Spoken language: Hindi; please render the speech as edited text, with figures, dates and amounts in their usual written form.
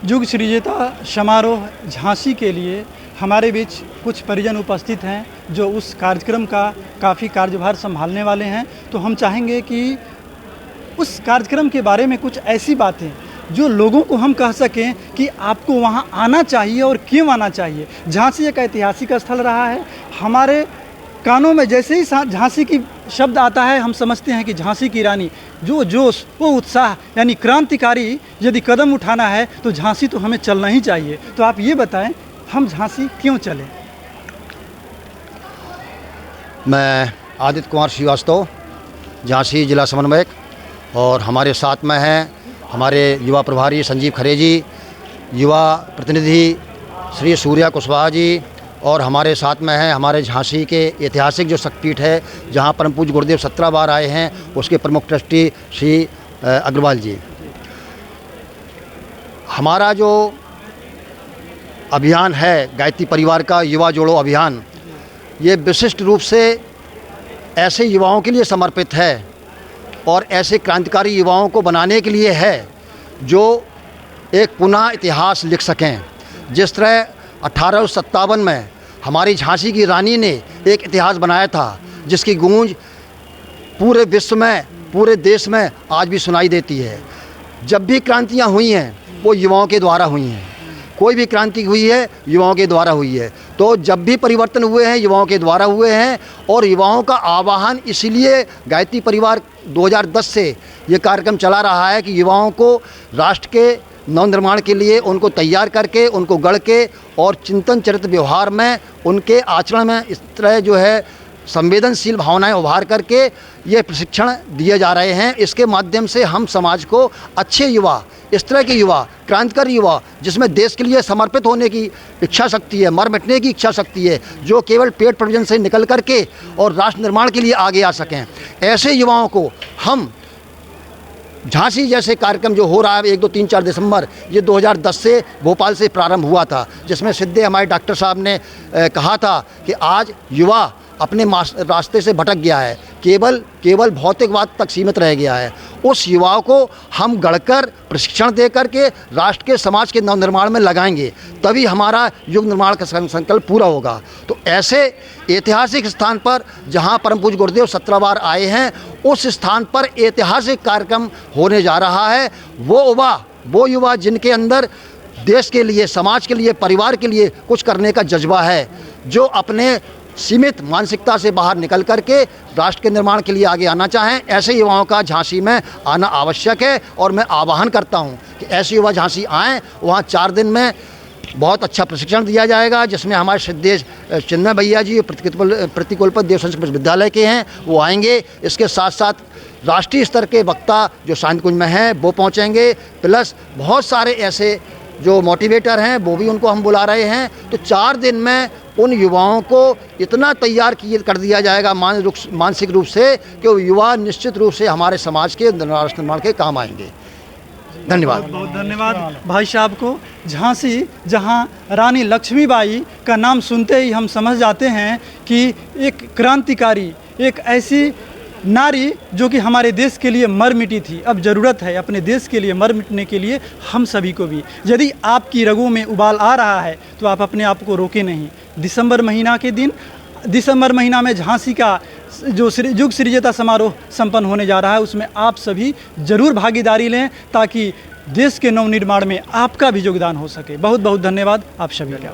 युग सृजता समारोह झांसी के लिए हमारे बीच कुछ परिजन उपस्थित हैं जो उस कार्यक्रम का काफ़ी कार्यभार संभालने वाले हैं। तो हम चाहेंगे कि उस कार्यक्रम के बारे में कुछ ऐसी बातें जो लोगों को हम कह सकें कि आपको वहां आना चाहिए और क्यों आना चाहिए। झांसी एक ऐतिहासिक स्थल रहा है। हमारे कानों में जैसे ही झांसी की शब्द आता है हम समझते हैं कि झांसी की रानी, जो जोश, वो उत्साह, यानी क्रांतिकारी यदि कदम उठाना है तो झांसी तो हमें चलना ही चाहिए। तो आप ये बताएं, हम झांसी क्यों चलें? मैं आदित्य कुमार श्रीवास्तव, झांसी जिला समन्वयक, और हमारे साथ में हैं हमारे युवा प्रभारी संजीव खरे जी, युवा प्रतिनिधि श्री सूर्या कुशवाहा जी, और हमारे साथ में हैं हमारे झांसी के ऐतिहासिक जो शक्तिपीठ है जहां परम पूज्य गुरुदेव 17 बार आए हैं, उसके प्रमुख ट्रस्टी श्री अग्रवाल जी। हमारा जो अभियान है गायत्री परिवार का युवा जोड़ो अभियान, ये विशिष्ट रूप से ऐसे युवाओं के लिए समर्पित है और ऐसे क्रांतिकारी युवाओं को बनाने के लिए है जो एक पुनः इतिहास लिख सकें। जिस तरह 1857 में हमारी झांसी की रानी ने एक इतिहास बनाया था जिसकी गूंज पूरे विश्व में, पूरे देश में आज भी सुनाई देती है। जब भी क्रांतियाँ हुई हैं वो युवाओं के द्वारा हुई हैं। कोई भी क्रांति हुई है युवाओं के द्वारा हुई है। तो जब भी परिवर्तन हुए हैं युवाओं के द्वारा हुए हैं, और युवाओं का आह्वान इसलिए गायत्री परिवार 2010 से ये कार्यक्रम चला रहा है कि युवाओं को राष्ट्र के नवनिर्माण के लिए उनको तैयार करके, उनको गढ़ के और चिंतन चरित्र व्यवहार में, उनके आचरण में इस तरह जो है संवेदनशील भावनाएं उभार करके ये प्रशिक्षण दिए जा रहे हैं। इसके माध्यम से हम समाज को अच्छे युवा, इस तरह के युवा, क्रांतिकारी युवा जिसमें देश के लिए समर्पित होने की इच्छा शक्ति है, मर मिटने की इच्छा शक्ति है, जो केवल पेट प्रयोजन से निकल करके और राष्ट्र निर्माण के लिए आगे आ सकें, ऐसे युवाओं को हम झांसी जैसे कार्यक्रम जो हो रहा है 1, 2, 3, 4 दिसंबर, ये 2010 से भोपाल से प्रारंभ हुआ था, जिसमें सिद्धे हमारे डॉक्टर साहब ने कहा था कि आज युवा अपने रास्ते से भटक गया है, केवल भौतिकवाद तक सीमित रह गया है। उस युवाओं को हम गढ़कर प्रशिक्षण दे करके राष्ट्र के, समाज के नवनिर्माण में लगाएंगे, तभी हमारा युग निर्माण का संकल्प पूरा होगा। तो ऐसे ऐतिहासिक स्थान पर जहां परम पूज्य गुरुदेव 17 बार आए हैं, उस स्थान पर ऐतिहासिक कार्यक्रम होने जा रहा है। वो युवा जिनके अंदर देश के लिए, समाज के लिए, परिवार के लिए कुछ करने का जज्बा है, जो अपने सीमित मानसिकता से बाहर निकल करके राष्ट्र के निर्माण के लिए आगे आना चाहें, ऐसे युवाओं का झांसी में आना आवश्यक है। और मैं आह्वान करता हूं कि ऐसे युवा झांसी आएँ। वहां 4 दिन में बहुत अच्छा प्रशिक्षण दिया जाएगा, जिसमें हमारे सिद्धेश चिन्मय भैया जी प्रतिकुलपति देव संस्कृत विश्वविद्यालय के हैं, वो आएंगे। इसके साथ साथ राष्ट्रीय स्तर के वक्ता जो शांति कुंज में हैं वो पहुँचेंगे, प्लस बहुत सारे ऐसे जो मोटिवेटर हैं वो भी उनको हम बुला रहे हैं। तो 4 दिन में उन युवाओं को इतना तैयार कर दिया जाएगा मानसिक रूप से कि वो युवा निश्चित रूप से हमारे समाज के राष्ट्र निर्माण के काम आएंगे। धन्यवाद। बहुत बहुत धन्यवाद भाई साहब को। झांसी, जहां रानी लक्ष्मीबाई का नाम सुनते ही हम समझ जाते हैं कि एक क्रांतिकारी, एक ऐसी नारी जो कि हमारे देश के लिए मर मिटी थी। अब ज़रूरत है अपने देश के लिए मर मिटने के लिए हम सभी को भी। यदि आपकी रगों में उबाल आ रहा है तो आप अपने आप को रोके नहीं। दिसंबर महीना के दिन, दिसंबर महीना में झांसी का जो युग सृजता समारोह संपन्न होने जा रहा है, उसमें आप सभी ज़रूर भागीदारी लें ताकि देश के नवनिर्माण में आपका भी योगदान हो सके। बहुत बहुत धन्यवाद आप सभी का।